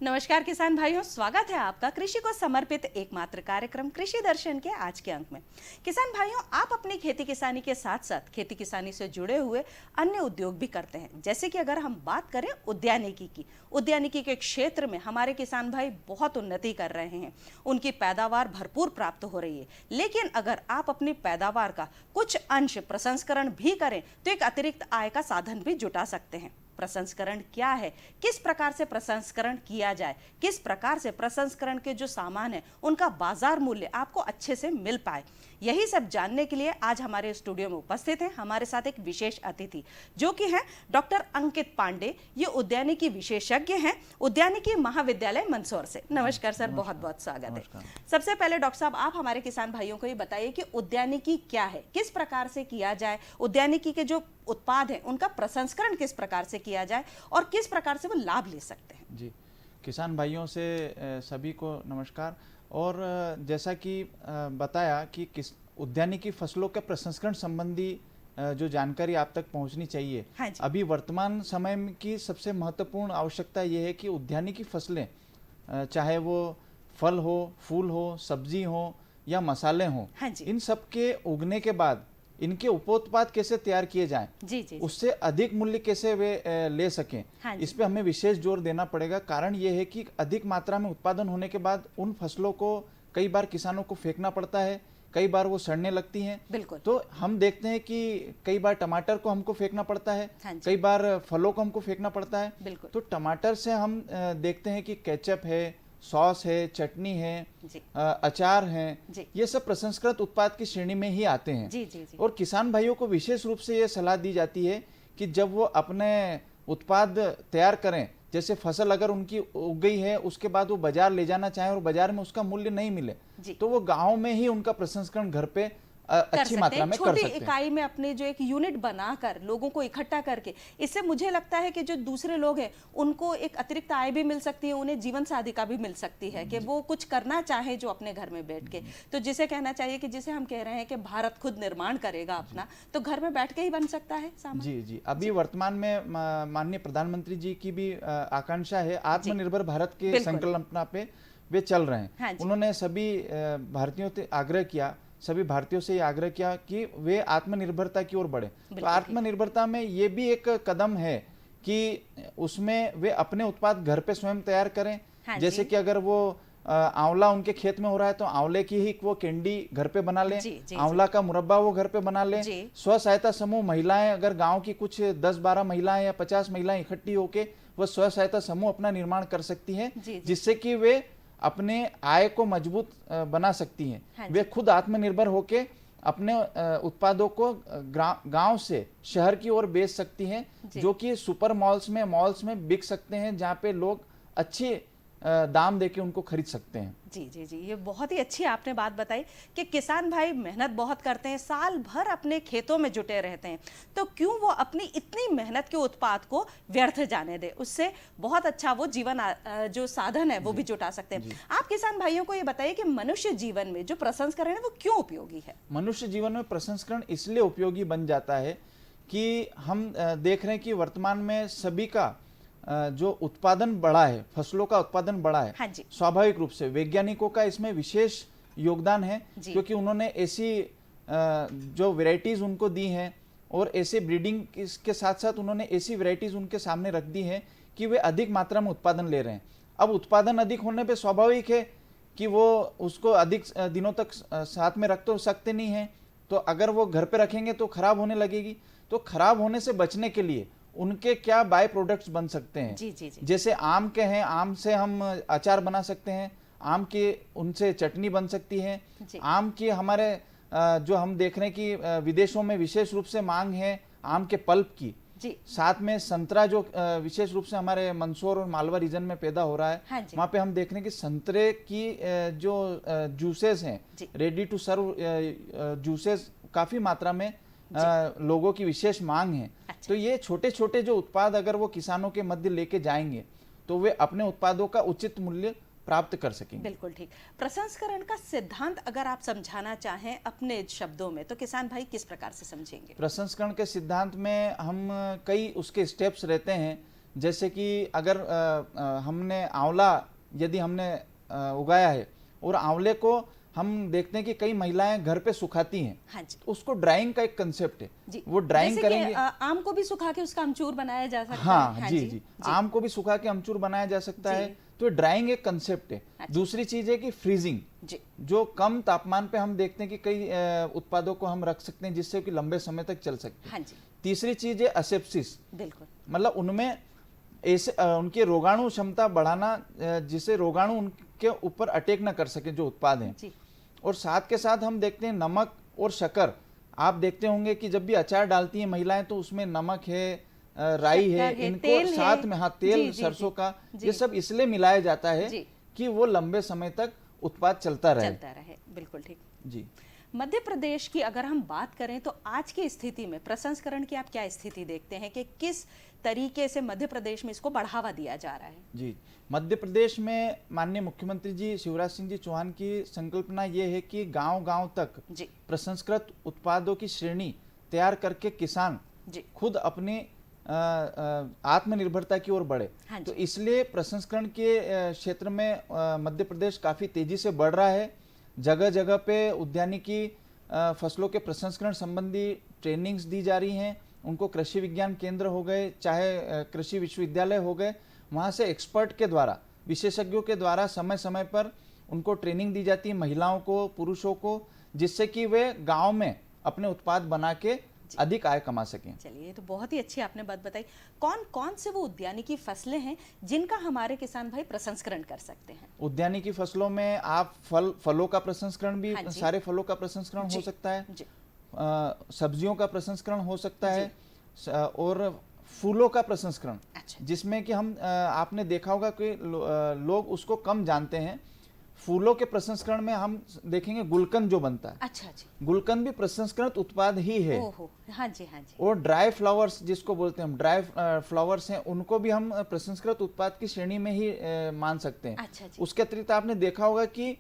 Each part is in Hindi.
नमस्कार किसान भाइयों, स्वागत है आपका कृषि को समर्पित एकमात्र कार्यक्रम कृषि दर्शन के आज के अंक में। किसान भाइयों, आप अपनी खेती किसानी के साथ साथ खेती किसानी से जुड़े हुए अन्य उद्योग भी करते हैं। जैसे कि अगर हम बात करें उद्यानिकी के क्षेत्र में हमारे किसान भाई बहुत उन्नति कर रहे हैं, उनकी पैदावार भरपूर प्राप्त हो रही है। लेकिन अगर आप अपनी पैदावार का कुछ अंश प्रसंस्करण भी करें तो एक अतिरिक्त आय का साधन भी जुटा सकते हैं। प्रसंस्करण क्या है, किस प्रकार से प्रसंस्करण किया जाए, किस प्रकार से प्रसंस्करण के जो सामान है उनका बाजार मूल्य आपको अच्छे से मिल पाए, यही सब जानने के लिए आज हमारे स्टूडियो में उपस्थित हैं हमारे साथ एक विशेष अतिथि जो कि हैं डॉक्टर अंकित पांडे। ये उद्यानिकी विशेषज्ञ हैं उद्यानिकी महाविद्यालय मंदसौर से। नमस्कार सर, बहुत बहुत स्वागत है। सबसे पहले डॉक्टर साहब, आप हमारे किसान भाइयों को ये बताइए कि उद्यानिकी क्या है, किस प्रकार से किया जाए, उद्यानिकी के जो उत्पाद है उनका प्रसंस्करण किस प्रकार से किया जाए और किस प्रकार से वो लाभ ले सकते हैं। जी, किसान भाइयों से सभी को नमस्कार। और जैसा कि बताया कि किस उद्यानिकी फसलों के प्रसंस्करण संबंधी जो जानकारी आप तक पहुंचनी चाहिए। हाँ, अभी वर्तमान समय की सबसे महत्वपूर्ण आवश्यकता ये है कि उद्यानिकी फसलें, चाहे वो फल हो, फूल हो, सब्जी हो या मसाले हों, हाँ, इन सब के उगने के बाद इनके उपोत्पाद कैसे तैयार किए जाएं, जी, उससे अधिक मूल्य कैसे वे ले सकें, हाँ, इस पे हमें विशेष जोर देना पड़ेगा। कारण ये है कि अधिक मात्रा में उत्पादन होने के बाद उन फसलों को कई बार किसानों को फेंकना पड़ता है, कई बार वो सड़ने लगती हैं। बिल्कुल। तो हम देखते हैं कि कई बार टमाटर को हमको फेंकना पड़ता है, हाँ, कई बार फलों को हमको फेंकना पड़ता है। बिल्कुल। तो टमाटर से हम देखते हैं कि केचप है, सॉस है, चटनी है, अचार है, ये सब प्रसंस्कृत उत्पाद की श्रेणी में ही आते हैं। जी। और किसान भाइयों को विशेष रूप से ये सलाह दी जाती है कि जब वो अपने उत्पाद तैयार करें, जैसे फसल अगर उनकी उग गई है, उसके बाद वो बाजार ले जाना चाहें और बाजार में उसका मूल्य नहीं मिले, तो वो गांव में ही उनका प्रसंस्करण घर पे अच्छी मात्रा में कर सकते हैं। छोटी इकाई में अपने जो एक यूनिट बनाकर लोगों को इकट्ठा करके, इससे मुझे लगता है कि जो दूसरे लोग हैं उनको एक अतिरिक्त आय भी मिल सकती है, उन्हें जीवन साधिका भी मिल सकती है कि वो कुछ करना चाहे जो अपने घर में बैठ के। तो जिसे कहना चाहिए कि जिसे हम कह रहे हैं कि भारत खुद निर्माण करेगा अपना, तो घर में बैठ के ही बन सकता है सामान। जी। अभी वर्तमान में माननीय प्रधानमंत्री जी की भी आकांक्षा है, आत्मनिर्भर भारत के संकल्पना पे वे चल रहे हैं। उन्होंने सभी भारतीयों से आग्रह किया, सभी भारतीयों से ये आग्रह किया कि वे आत्मनिर्भरता की ओर बढ़े। तो आत्मनिर्भरता में ये भी एक कदम है कि उसमें वे अपने उत्पाद घर पे स्वयं तैयार करें। जैसे कि अगर वो आंवला उनके खेत में हो रहा है तो आंवले की ही वो कैंडी घर पे बना लें, आंवला का मुरब्बा वो घर पे बना लें। स्व सहायता समूह महिलाएं, अगर गांव की कुछ 10-12 महिलाएं या 50 महिलाएं इकट्ठी होके वो स्व सहायता समूह अपना निर्माण कर सकती हैं, जिससे कि वे अपने आय को मजबूत बना सकती हैं। वे खुद आत्मनिर्भर होके अपने उत्पादों को गांव से शहर की ओर बेच सकती हैं, जो कि सुपर मॉल्स में बिक सकते हैं, जहां पे लोग अच्छे दाम देके उनको खरीद सकते हैं। जी, ये बहुत ही अच्छी आपने बात बताई कि किसान भाई मेहनत बहुत करते हैं, साल भर अपने खेतों में जुटे रहते हैं, तो क्यों वो अपनी इतनी मेहनत के उत्पाद को व्यर्थ जाने दे। उससे बहुत अच्छा वो जीवन जो साधन है वो भी जुटा सकते हैं। आप किसान भाइयों को ये बताइए कि मनुष्य जीवन में जो प्रसंस्करण है वो क्यों उपयोगी है। मनुष्य जीवन में प्रसंस्करण इसलिए उपयोगी बन जाता है कि हम देख रहे हैं कि वर्तमान में सभी का जो उत्पादन बढ़ा है, फसलों का उत्पादन बढ़ा है। स्वाभाविक रूप से वैज्ञानिकों का इसमें विशेष योगदान है, क्योंकि उन्होंने ऐसी जो वैरायटीज उनको दी हैं और ऐसे ब्रीडिंग के साथ साथ उन्होंने ऐसी वैरायटीज उनके सामने रख दी हैं कि वे अधिक मात्रा में उत्पादन ले रहे हैं। अब उत्पादन अधिक होने पे स्वाभाविक है कि वो उसको अधिक दिनों तक साथ में रख तो सकते नहीं है, तो अगर वो घर पे रखेंगे तो खराब होने लगेगी। तो खराब होने से बचने के लिए उनके क्या बाय प्रोडक्ट्स बन सकते हैं। जी। जैसे आम के हैं, आम से हम अचार बना सकते हैं, आम के उनसे चटनी बन सकती है। आम की हमारे जो हम देख रहे हैं कि विदेशों में विशेष रूप से मांग है आम के पल्प की। साथ में संतरा जो विशेष रूप से हमारे मंदसौर और मालवा रीजन में पैदा हो रहा है, वहां पे हम देख रहे हैं कि संतरे की जो जूसेस हैं, रेडी टू सर्व जूसेस काफी मात्रा में लोगों की विशेष मांग है। तो ये छोटे छोटे जो उत्पाद अगर वो किसानों के मध्य लेके जाएंगे तो वे अपने उत्पादों का उचित मूल्य प्राप्त कर सकेंगे। बिल्कुल ठीक। प्रसंस्करण का सिद्धांत अगर आप समझाना चाहें अपने शब्दों में तो किसान भाई किस प्रकार से समझेंगे। प्रसंस्करण के सिद्धांत में हम कई उसके स्टेप्स रहते हैं, जैसे कि अगर हमने आंवला यदि हमने उगाया है और आंवले को हम देखते हैं कि कई महिलाएं घर पे सुखाती हैं। हाँ जी। तो उसको ड्राइंग का एक कंसेप्ट है, जी। वो ड्राइंग जैसे कि, करेंगे। आम को भी सुखा के उसका अमचूर बनाया जा सकता हाँ, है। हाँ जी, जी। आम को भी सुखा के अमचूर बनाया जा सकता है। तो ड्राइंग एक कंसेप्ट है। अच्छा। दूसरी चीज है कि फ्रीजिंग, जो कम तापमान पे हम देखते हैं कि कई उत्पादों को हम रख सकते हैं जिससे कि लंबे समय तक चल सकते हैं। हाँ जी। तीसरी चीज है असेप्सिस, बिल्कुल, मतलब उनमें ऐसे उनकी रोगाणु क्षमता बढ़ाना, जिससे रोगाणु उनके ऊपर अटैक न कर सके जो उत्पाद हैं। जी। और साथ के साथ हम देखते हैं नमक और शक्कर। आप देखते होंगे कि जब भी अचार डालती हैं महिलाएं तो उसमें नमक है, राई है, इनको साथ में, हाँ, तेल सरसों का, ये सब इसलिए मिलाया जाता है कि वो लंबे समय तक उत्पाद चलता रहे। बिल्कुल ठीक जी। मध्य प्रदेश की अगर हम बात करें तो आज की स्थिति में प्रसंस्करण की आप क्या स्थिति देखते हैं कि किस तरीके से मध्य प्रदेश में इसको बढ़ावा दिया जा रहा है? जी, मध्य प्रदेश में माननीय मुख्यमंत्री जी शिवराज सिंह जी चौहान की संकल्पना ये है कि गांव-गांव तक प्रसंस्कृत उत्पादों की श्रेणी तैयार करके किसान खुद अपने आत्मनिर्भरता की ओर बढ़े। तो इसलिए प्रसंस्करण के क्षेत्र में मध्य प्रदेश काफी तेजी से बढ़ रहा है। जगह जगह पे उद्यानिकी फसलों के प्रसंस्करण संबंधी ट्रेनिंग्स दी जा रही हैं। उनको कृषि विज्ञान केंद्र हो गए, चाहे कृषि विश्वविद्यालय हो गए, वहाँ से एक्सपर्ट के द्वारा, विशेषज्ञों के द्वारा समय समय पर उनको ट्रेनिंग दी जाती है, महिलाओं को, पुरुषों को, जिससे कि वे गांव में अपने उत्पाद बना के अधिक आय कमा सकें। चलिए, तो बहुत ही अच्छी आपने बात बताई। कौन कौन से वो उद्यानिकी फसलें हैं जिनका हमारे किसान भाई प्रसंस्करण कर सकते हैं? उद्यानिकी फसलों में आप फलों का प्रसंस्करण भी, सारे फलों का प्रसंस्करण हो सकता है, सब्जियों का प्रसंस्करण हो सकता है, और फूलों का प्रसंस्करण, जिसमें कि हम आपने देखा होगा कि लोग उसको कम जानते हैं। फूलों के प्रसंस्करण में हम देखेंगे गुलकंद जो बनता है। अच्छा जी। गुलकंद भी प्रसंस्कृत उत्पाद ही है। ओहो, हाँ जी, हाँ जी। और ड्राई फ्लावर्स जिसको बोलते हैं हम, ड्राई फ्लावर्स हैं, उनको भी हम प्रसंस्कृत उत्पाद की श्रेणी में ही मान सकते हैं। अच्छा जी। उसके अतिरिक्त आपने देखा होगा कि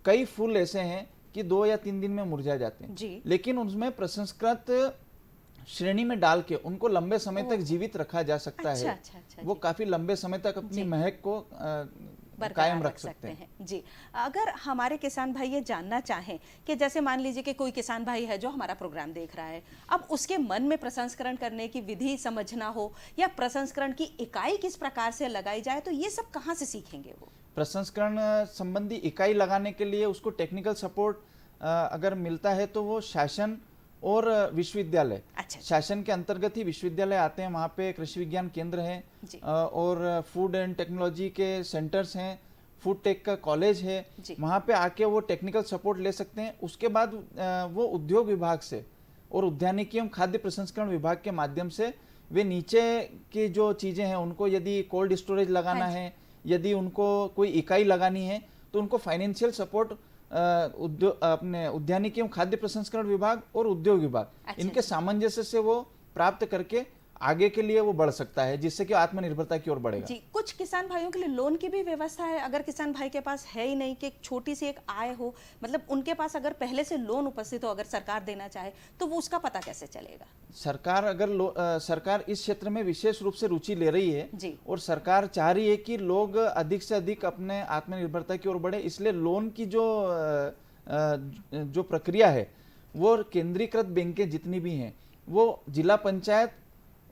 कई फूल ऐसे हैं कि 2 या 3 दिन में मुरझा जाते हैं जी। लेकिन उनमें प्रसंस्कृत श्रेणी में डाल के उनको लंबे समय तक जीवित रखा जा सकता है। अच्छा, वो काफी लंबे समय तक अपनी महक को कायम रख सकते हैं। जी। अगर हमारे किसान भाई ये जानना चाहें कि जैसे मान लीजिए कि कोई किसान भाई है जो हमारा प्रोग्राम देख रहा है, अब उसके मन में प्रसंस्करण करने की विधि समझना हो या प्रसंस्करण की इकाई किस प्रकार से लगाई जाए, तो ये सब कहाँ से सीखेंगे वो? प्रसंस्करण संबंधी इकाई लगाने के लिए उसको टेक्निकल सपोर्ट अगर मिलता है तो वो शासन और विश्वविद्यालय, शासन के अंतर्गत ही विश्वविद्यालय आते हैं, वहाँ पे कृषि विज्ञान केंद्र है और फूड एंड टेक्नोलॉजी के सेंटर्स हैं, फूड टेक का कॉलेज है, वहाँ पे आके वो टेक्निकल सपोर्ट ले सकते हैं। उसके बाद वो उद्योग विभाग से और उद्यानिकी एवं खाद्य प्रसंस्करण विभाग के माध्यम से वे नीचे की जो चीजें हैं उनको, यदि कोल्ड स्टोरेज लगाना है, यदि उनको कोई इकाई लगानी है, तो उनको फाइनेंशियल सपोर्ट अपने उद्यानिकी एवं खाद्य प्रसंस्करण विभाग और उद्योग विभाग, इनके सामंजस्य से वो प्राप्त करके आगे के लिए वो बढ़ सकता है, जिससे कि आत्मनिर्भरता की ओर बढ़ेगा। जी। कुछ किसान भाइयों के लिए लोन की भी व्यवस्था है। अगर किसान भाई के पास है ही नहीं कि एक छोटी सी एक आय हो, मतलब उनके पास अगर पहले से लोन उपस्थित हो, अगर सरकार देना चाहे तो वो उसका पता कैसे चलेगा? सरकार अगर सरकार इस क्षेत्र में विशेष रूप से रुचि ले रही है जी। और सरकार चाह रही है कि लोग अधिक से अधिक अपने आत्मनिर्भरता की ओर बढ़े, इसलिए लोन की जो प्रक्रिया है वो केंद्रीकृत बैंकें जितनी भी हैं वो जिला पंचायत,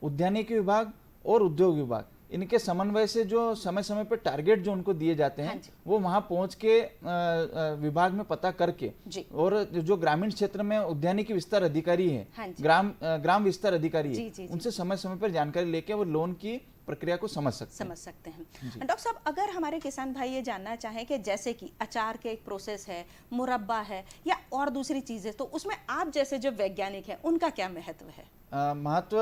उद्यानिकी विभाग और उद्योग विभाग, इनके समन्वय से जो समय समय पर टारगेट जो उनको दिए जाते हैं वो वहां पहुंच के विभाग में पता करके, और जो ग्रामीण क्षेत्र में उद्यानिकी विस्तार अधिकारी है, ग्राम विस्तार अधिकारी है, उनसे समय समय पर जानकारी लेके वो लोन की प्रक्रिया को समझ सकते हैं। डॉक्टर साहब, अगर हमारे किसान भाई ये जानना चाहें कि जैसे कि अचार के एक प्रोसेस है, मुरब्बा है या और दूसरी चीजें, तो उसमें आप जैसे जो वैज्ञानिक हैं उनका क्या महत्व है? महत्व,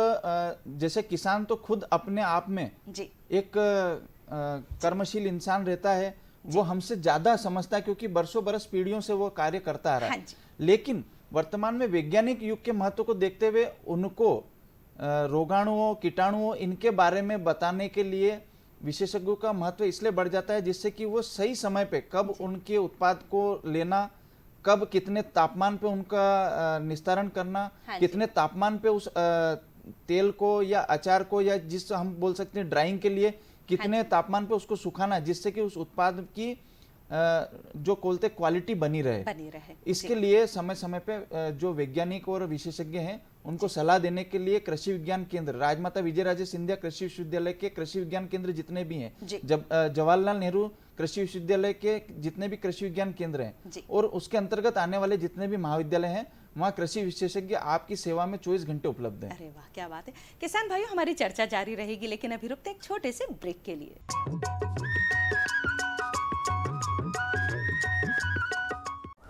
जैसे किसान तो खुद अपने आप में एक कर्मशील इंसान रहता है, वो हमसे ज्यादा समझता है क्योंकि बरसों बरस पीढ़ियों से वो कार्य करता आ रहा है। लेकिन वर्तमान में वैज्ञानिक युग के महत्व को देखते हुए उनको रोगाणुओं, कीटाणुओं, इनके बारे में बताने के लिए विशेषज्ञों का महत्व इसलिए बढ़ जाता है, जिससे कि वो सही समय पे कब उनके उत्पाद को लेना, कब कितने तापमान पे उनका निस्तारण करना, कितने तापमान पे उस तेल को या अचार को या जिस हम बोल सकते हैं ड्राइंग के लिए कितने तापमान पे उसको सुखाना है जिससे कि उस उत्पाद की जो बोलते क्वालिटी बनी रहे इसके लिए समय समय पे जो वैज्ञानिक और विशेषज्ञ हैं उनको सलाह देने के लिए कृषि विज्ञान केंद्र राजमाता विजयराजे सिंधिया कृषि विश्वविद्यालय के कृषि विज्ञान केंद्र जितने भी हैं, जवाहरलाल नेहरू कृषि विश्वविद्यालय के जितने भी कृषि विज्ञान केंद्र हैं और उसके अंतर्गत आने वाले जितने भी महाविद्यालय हैं वहाँ कृषि विशेषज्ञ आपकी सेवा में 24 घंटे उपलब्ध हैं। अरे वाह, क्या बात है। किसान भाइयों, हमारी चर्चा जारी रहेगी, लेकिन अभी रुकते एक छोटे से ब्रेक के लिए।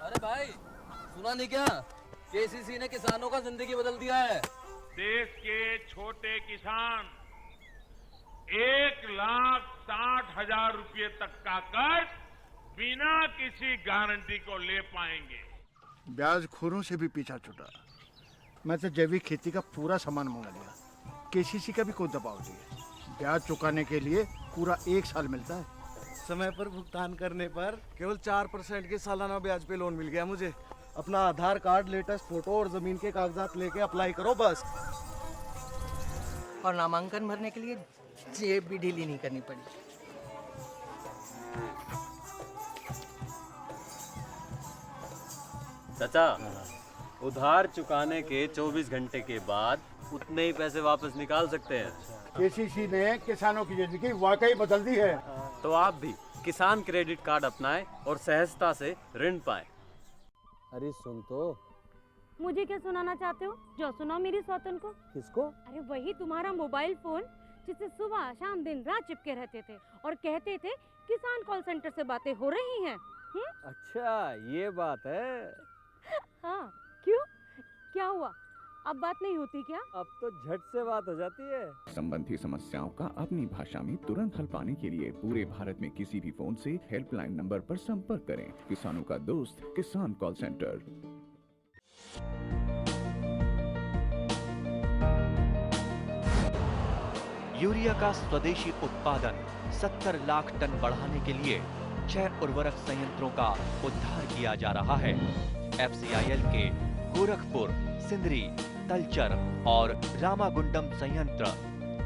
अरे भाई, सुना नहीं क्या? केसीसी ने किसानों का जिंदगी बदल दिया है। देश के छोटे किसान 1,60,000 रुपये तक का कर्ज बिना किसी गारंटी को ले पाएंगे। ब्याज खोरों से भी पीछा छूटा। मैं तो जैविक खेती का पूरा सामान मंगा लिया। केसीसी का भी कोई दबाव नहीं है। ब्याज चुकाने के लिए पूरा 1 साल मिलता है। समय पर भुगतान करने पर केवल 4% के सालाना ब्याज पे लोन मिल गया मुझे। अपना आधार कार्ड, लेटेस्ट फोटो और जमीन के कागजात लेके अप्लाई करो बस। और नामांकन भरने के लिए जेब भी ढीली नहीं करनी पड़ी। चाचा, उधार चुकाने के 24 घंटे के बाद उतने ही पैसे वापस निकाल सकते हैं। केसीसी ने किसानों की जिंदगी वाकई बदल दी है। तो आप भी किसान क्रेडिट कार्ड अपनाएं और सहजता से ऋण पाएं। अरे सुन तो। मुझे क्या सुनाना चाहते हो? जो सुनाओ मेरी सौतन को। किसको? अरे वही तुम्हारा मोबाइल फोन जिससे सुबह शाम दिन रात चिपके रहते थे और कहते थे किसान कॉल सेंटर से बातें हो रही हैं। अच्छा, ये बात है। हाँ, क्यों? क्या हुआ? अब बात नहीं होती क्या? अब तो झट से बात हो जाती है। संबंधी समस्याओं का अपनी भाषा में तुरंत हल पाने के लिए पूरे भारत में किसी भी फोन से हेल्पलाइन नंबर पर संपर्क करें। किसानों का दोस्त किसान कॉल सेंटर। यूरिया का स्वदेशी उत्पादन 70 लाख टन बढ़ाने के लिए 6 उर्वरक संयंत्रों का उद्धार किया जा रहा है। FCIL के गोरखपुर, सिंदरी, तलचर और रामागुंडम संयंत्र,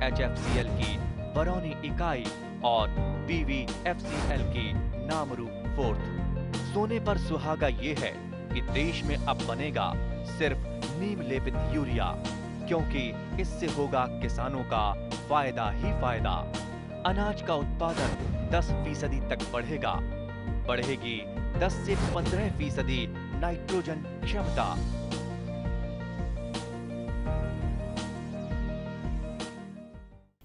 HFCL की बरौनी इकाई और BVFCL की नामरू फोर्थ। सोने पर सुहागा ये है कि देश में अब बनेगा सिर्फ नीम लेपित यूरिया, क्योंकि इससे होगा किसानों का फायदा ही फायदा। अनाज का उत्पादन 10% तक बढ़ेगा। बढ़ेगी 10 से 15% नाइट्रोजन क्षमता।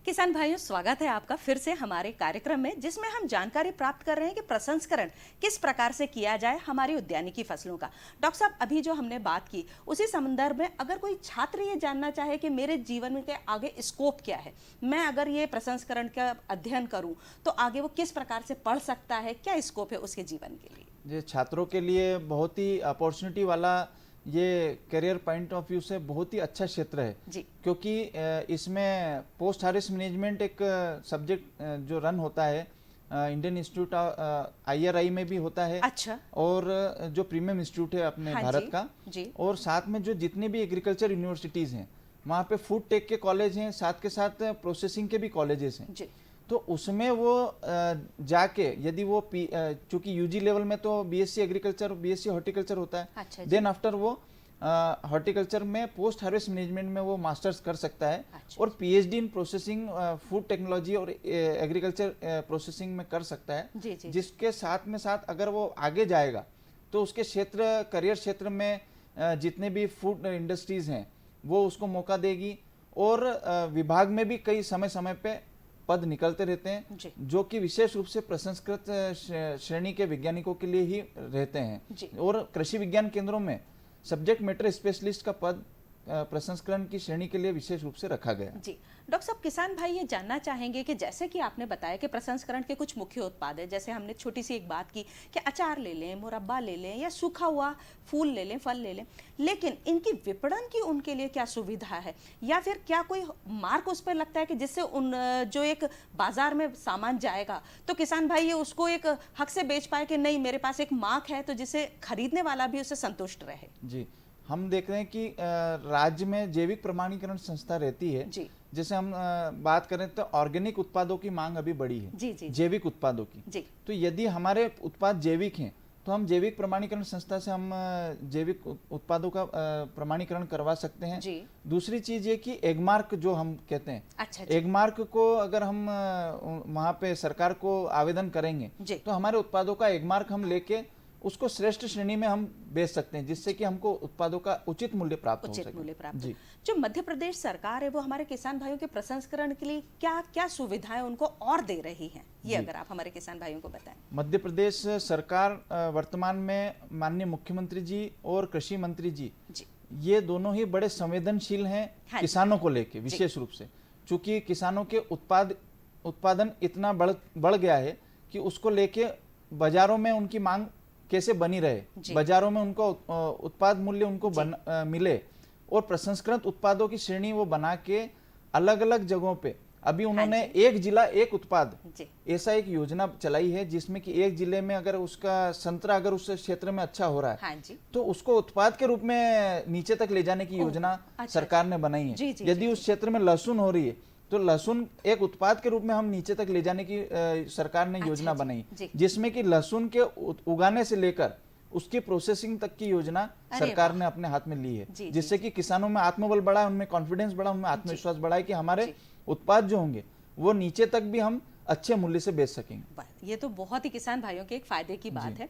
किसान भाइयों, स्वागत है आपका फिर से हमारे कार्यक्रम में, जिसमें हम जानकारी प्राप्त कर रहे हैं कि प्रसंस्करण किस प्रकार से किया जाए हमारी उद्यानिकी फसलों का। डॉक्टर साहब, अभी जो हमने बात की उसी संदर्भ में अगर कोई छात्र ये जानना चाहे कि मेरे जीवन में के आगे स्कोप क्या है, मैं अगर ये प्रसंस्करण का अध्ययन करूं तो आगे वो किस प्रकार से पढ़ सकता है, क्या स्कोप है उसके जीवन के लिए? ये छात्रों के लिए बहुत ही अपॉर्चुनिटी वाला, ये करियर पॉइंट ऑफ व्यू से बहुत ही अच्छा क्षेत्र है जी। क्योंकि इसमें पोस्ट हार्वेस्ट मैनेजमेंट एक सब्जेक्ट जो रन होता है इंडियन इंस्टीट्यूट IRI में भी होता है। अच्छा। और जो प्रीमियम इंस्टीट्यूट है अपने भारत का जी। और साथ में जो जितने भी एग्रीकल्चर यूनिवर्सिटीज हैं वहाँ पे फूड टेक के कॉलेज हैं, साथ के साथ प्रोसेसिंग के भी कॉलेजेस हैं जी। तो उसमें वो जाके यदि वो चूंकि UG लेवल में तो BSc एग्रीकल्चर, BSc हॉर्टिकल्चर होता है। अच्छा। देन आफ्टर वो हॉर्टिकल्चर में पोस्ट हार्वेस्ट मैनेजमेंट में वो मास्टर्स कर सकता है। अच्छा। और PhD in processing food technology और एग्रीकल्चर प्रोसेसिंग में कर सकता है जी, जी। जिसके साथ में साथ अगर वो आगे जाएगा तो उसके क्षेत्र, करियर क्षेत्र में जितने भी फूड इंडस्ट्रीज हैं वो उसको मौका देगी। और विभाग में भी कई समय समय पे पद निकलते रहते हैं जो कि विशेष रूप से प्रसंस्कृत श्रेणी के वैज्ञानिकों के लिए ही रहते हैं। और कृषि विज्ञान केंद्रों में सब्जेक्ट मैटर स्पेशलिस्ट का पद प्रसंस्करण की श्रेणी के लिए विशेष रूप से रखा गया जी। डॉक्टर साहब, किसान भाई ये जानना चाहेंगे कि जैसे कि आपने बताया कि प्रसंस्करण के कुछ मुख्य उत्पाद है, जैसे हमने छोटी सी एक बात की कि अचार ले लें, मुरब्बा ले लें या सूखा हुआ फूल ले लें, फल ले लें, लेकिन इनकी विपणन की उनके लिए क्या सुविधा है या फिर क्या कोई मार्क उस पर लगता है कि जिससे उन जो एक बाजार में सामान जाएगा तो किसान भाई ये उसको एक हक से बेच पाए कि नहीं, मेरे पास एक मार्क है तो जिसे खरीदने वाला भी उससे संतुष्ट रहे? जी। हम देख रहे हैं कि राज्य में जैविक प्रमाणीकरण संस्था रहती है। जैसे हम बात करें तो ऑर्गेनिक उत्पादों की मांग अभी बढ़ी है, जैविक उत्पादों की। तो यदि हमारे उत्पाद जैविक हैं तो हम जैविक प्रमाणीकरण संस्था से हम जैविक उत्पादों का प्रमाणीकरण करवा सकते हैं। दूसरी चीज ये कि एगमार्क जो हम कहते हैं, एगमार्क को अगर हम वहाँ पे सरकार को आवेदन करेंगे तो हमारे उत्पादों का एगमार्क हम लेके उसको श्रेष्ठ श्रेणी में हम बेच सकते हैं, जिससे कि हमको उत्पादों का उचित मूल्य प्राप्त हो सके। जो मध्य प्रदेश सरकार है वो हमारे किसान भाइयों के प्रसंस्करण के लिए क्या क्या सुविधाएं उनको और दे रही हैं, ये अगर आप हमारे किसान भाइयों को बताएं। मध्य प्रदेश सरकार वर्तमान में माननीय मुख्यमंत्री जी और कृषि मंत्री जी ये दोनों ही बड़े संवेदनशील हैं किसानों को लेके, विशेष रूप से चूंकि किसानों के उत्पादन इतना बढ़ गया है कि उसको लेके बाजारों में उनकी मांग कैसे बनी रहे, बाजारों में उनको उत्पाद मूल्य उनको मिले और प्रसंस्कृत उत्पादों की श्रेणी वो बना के अलग अलग जगहों पे अभी उन्होंने एक जिला एक उत्पाद ऐसा एक योजना चलाई है, जिसमें कि एक जिले में अगर उसका संतरा अगर उस क्षेत्र में अच्छा हो रहा है तो उसको उत्पाद के रूप में नीचे तक ले जाने की योजना सरकार ने बनाई है। यदि उस क्षेत्र में लहसुन हो रही है तो लहसुन एक उत्पाद के रूप में हम नीचे तक ले जाने की सरकार ने योजना बनाई, जिसमें कि लहसुन के उगाने से लेकर उसकी प्रोसेसिंग तक की योजना सरकार ने अपने हाथ में ली है, जिससे कि किसानों में आत्मबल बढ़ा है, उनमें कॉन्फिडेंस बढ़ा, उनमें आत्मविश्वास बढ़ा है कि हमारे उत्पाद जो होंगे वो नीचे तक भी हम अच्छे मूल्य से बेच सकेंगे। ये तो बहुत ही किसान भाइयों के एक फायदे की बात है।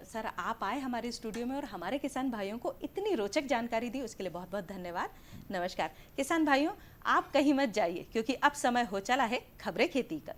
सर आप आए हमारे स्टूडियो में और हमारे किसान भाइयों को इतनी रोचक जानकारी दी, उसके लिए बहुत बहुत धन्यवाद। नमस्कार किसान भाइयों, आप कहीं मत जाइए क्योंकि अब समय हो चला है खबरें खेती का।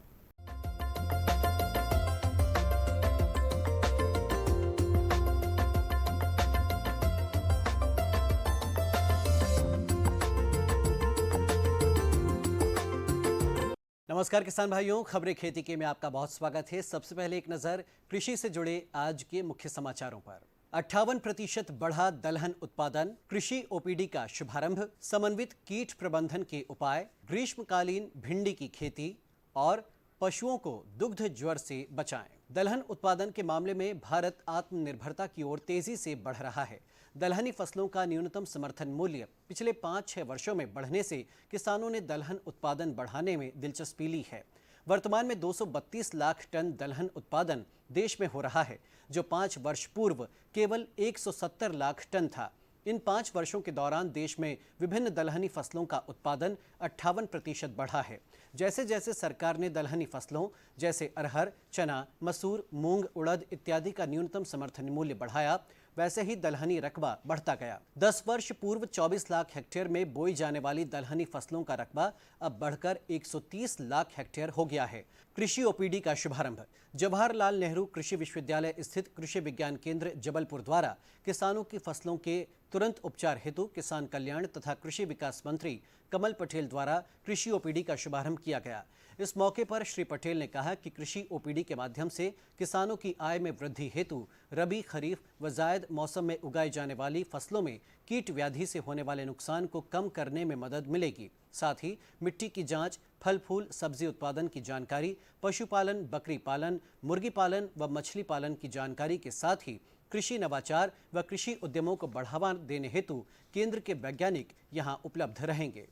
नमस्कार किसान भाइयों, खबरें खेती के में आपका बहुत स्वागत है। सबसे पहले एक नजर कृषि से जुड़े आज के मुख्य समाचारों पर। 58% बढ़ा दलहन उत्पादन, कृषि ओपीडी का शुभारंभ, समन्वित कीट प्रबंधन के उपाय, ग्रीष्मकालीन भिंडी की खेती और पशुओं को दुग्ध ज्वर से बचाएं। दलहन उत्पादन के मामले में भारत आत्मनिर्भरता की ओर तेजी से बढ़ रहा है। दलहनी फसलों का न्यूनतम समर्थन मूल्य पिछले 5-6 वर्षों में बढ़ने से किसानों ने दलहन उत्पादन बढ़ाने में दिलचस्पी ली है। वर्तमान में 232 लाख टन दलहन उत्पादन देश में हो रहा है, जो 5 वर्ष पूर्व केवल 170 लाख टन था। इन 5 वर्षों के दौरान देश में विभिन्न दलहनी फसलों का उत्पादन 58% बढ़ा है। जैसे जैसे सरकार ने दलहनी फसलों जैसे अरहर, चना, मसूर, मूंग, उड़द इत्यादि का न्यूनतम समर्थन मूल्य बढ़ाया, वैसे ही दलहनी रकबा बढ़ता गया। 10 वर्ष पूर्व 24 लाख हेक्टेयर में बोई जाने वाली दलहनी फसलों का रकबा अब बढ़कर 130 लाख हेक्टेयर हो गया है। कृषि ओपीडी का शुभारंभ। जवाहरलाल नेहरू कृषि विश्वविद्यालय स्थित कृषि विज्ञान केंद्र जबलपुर द्वारा किसानों की फसलों के तुरंत उपचार हेतु किसान कल्याण तथा कृषि विकास मंत्री कमल पटेल द्वारा कृषि ओपीडी का शुभारंभ किया गया। इस मौके पर श्री पटेल ने कहा कि कृषि ओपीडी के माध्यम से किसानों की आय में वृद्धि हेतु रबी, खरीफ व जायद मौसम में उगाई जाने वाली फसलों में कीट व्याधि से होने वाले नुकसान को कम करने में मदद मिलेगी। साथ ही मिट्टी की जांच, फल फूल सब्जी उत्पादन की जानकारी, पशुपालन, बकरी पालन, मुर्गी पालन व मछली पालन की जानकारी के साथ ही कृषि नवाचार व कृषि उद्यमों को बढ़ावा देने हेतु केंद्र के वैज्ञानिक यहां उपलब्ध रहेंगे।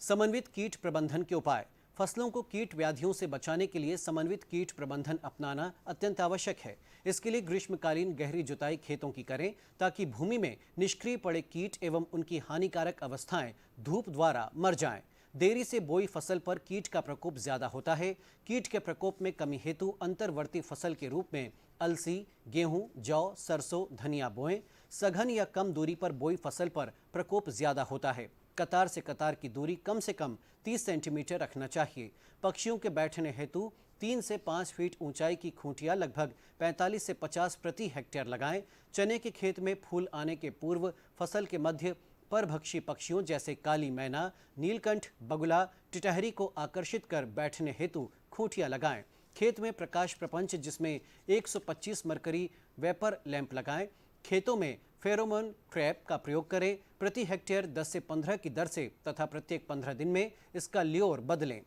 समन्वित कीट प्रबंधन के उपाय। फसलों को कीट व्याधियों से बचाने के लिए समन्वित कीट प्रबंधन अपनाना अत्यंत आवश्यक है। इसके लिए ग्रीष्मकालीन गहरी जुताई खेतों की करें ताकि भूमि में निष्क्रिय पड़े कीट एवं उनकी हानिकारक अवस्थाएं धूप द्वारा मर जाएं। देरी से बोई फसल पर कीट का प्रकोप ज्यादा होता है। कीट के प्रकोप में कमी हेतु अंतर्वर्ती फसल के रूप में अलसी, गेहूं, जौ, सरसों, धनिया बोएं। सघन या कम दूरी पर बोई फसल पर प्रकोप ज्यादा होता है। कतार से कतार की दूरी कम से कम 30 सेंटीमीटर रखना चाहिए। पक्षियों के बैठने हेतु 3 से 5 फीट ऊंचाई की खूंटियां लगभग 45 से 50 प्रति हेक्टेयर लगाएं। चने के खेत में फूल आने के पूर्व फसल के मध्य परभक्षी पक्षियों जैसे काली मैना, नीलकंठ, बगुला, टिटहरी को आकर्षित कर बैठने हेतु खूंटियां लगाएं। खेत में प्रकाश प्रपंच जिसमें 125 मरकरी वेपर लैंप लगाएं। खेतों में फेरोमोन ट्रैप का प्रयोग करें। प्रति हेक्टेयर 10 से 15 की दर से तथा प्रत्येक 15 दिन में इसका ल्योर बदलें।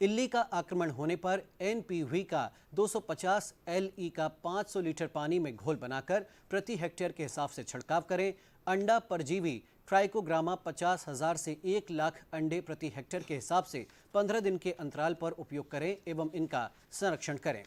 इल्ली का आक्रमण होने पर एनपीवी का 250 LE का 500 लीटर पानी में घोल बनाकर प्रति हेक्टेयर के हिसाब से छिड़काव करें। अंडा परजीवी ट्राइकोग्रामा 50,000 से 1 लाख अंडे प्रति हेक्टेयर के हिसाब से 15 दिन के अंतराल पर उपयोग करें एवं इनका संरक्षण करें।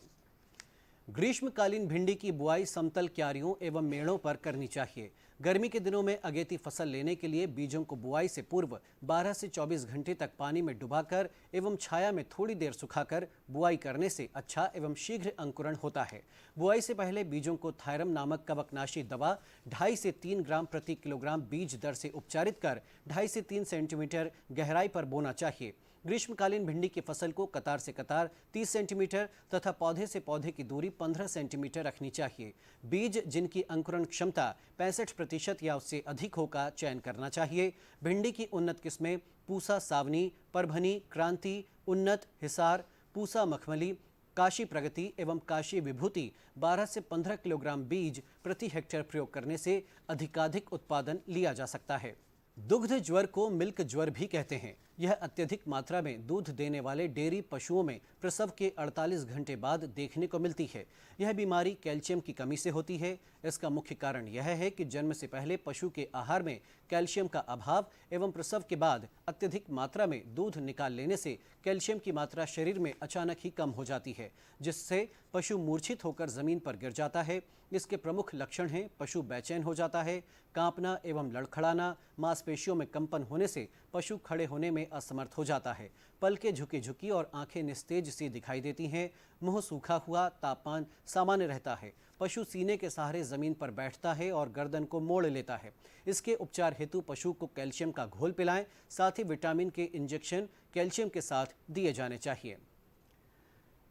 ग्रीष्मकालीन भिंडी की बुआई समतल क्यारियों एवं मेड़ों पर करनी चाहिए। गर्मी के दिनों में अगेती फसल लेने के लिए बीजों को बुआई से पूर्व 12 से 24 घंटे तक पानी में डुबाकर एवं छाया में थोड़ी देर सुखाकर बुआई करने से अच्छा एवं शीघ्र अंकुरण होता है। बुआई से पहले बीजों को थायरम नामक कवकनाशी दवा 2.5 से 3 ग्राम प्रति किलोग्राम बीज दर से उपचारित कर 2.5 से 3 सेंटीमीटर गहराई पर बोना चाहिए। ग्रीष्मकालीन भिंडी की फसल को कतार से कतार 30 सेंटीमीटर तथा पौधे से पौधे की दूरी 15 सेंटीमीटर रखनी चाहिए। बीज जिनकी अंकुरण क्षमता 65% या उससे अधिक हो का चयन करना चाहिए। भिंडी की उन्नत किस्में पूसा सावनी, परभनी, क्रांति, उन्नत, हिसार, पूसा मखमली, काशी प्रगति एवं काशी विभूति 12 से 15 किलोग्राम बीज प्रति हेक्टेयर प्रयोग करने से अधिकाधिक उत्पादन लिया जा सकता है। दुग्ध ज्वर को मिल्क ज्वर भी कहते हैं। यह अत्यधिक मात्रा में दूध देने वाले डेयरी पशुओं में प्रसव के 48 घंटे बाद देखने को मिलती है। यह बीमारी कैल्शियम की कमी से होती है। इसका मुख्य कारण यह है कि जन्म से पहले पशु के आहार में कैल्शियम का अभाव एवं प्रसव के बाद अत्यधिक मात्रा में दूध निकाल लेने से कैल्शियम की मात्रा शरीर में अचानक ही कम हो जाती है, जिससे पशु मूर्छित होकर जमीन पर गिर जाता है। इसके प्रमुख लक्षण हैं पशु बेचैन हो जाता है, कांपना एवं लड़खड़ाना, मांसपेशियों में कंपन होने से पशु खड़े होने में असमर्थ हो जाता है, पलकें झुकी झुकी और आंखें निस्तेज सी दिखाई देती हैं, मुंह सूखा हुआ, तापमान सामान्य रहता है, पशु सीने के सहारे जमीन पर बैठता है और गर्दन को मोड़ लेता है। इसके उपचार हेतु पशु को कैल्शियम का घोल पिलाएं, साथ ही विटामिन के इंजेक्शन कैल्शियम के साथ दिए जाने चाहिए।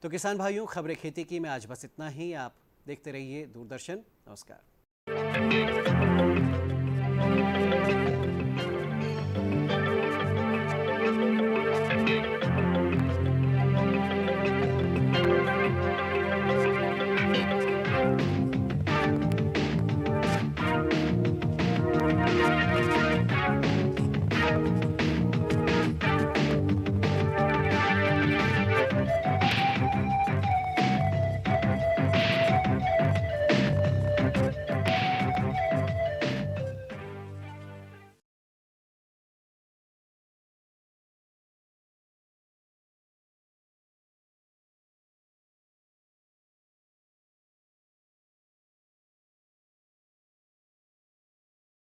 तो किसान भाइयों, खबरें खेती की में आज बस इतना ही। आप देखते रहिए दूरदर्शन। नमस्कार।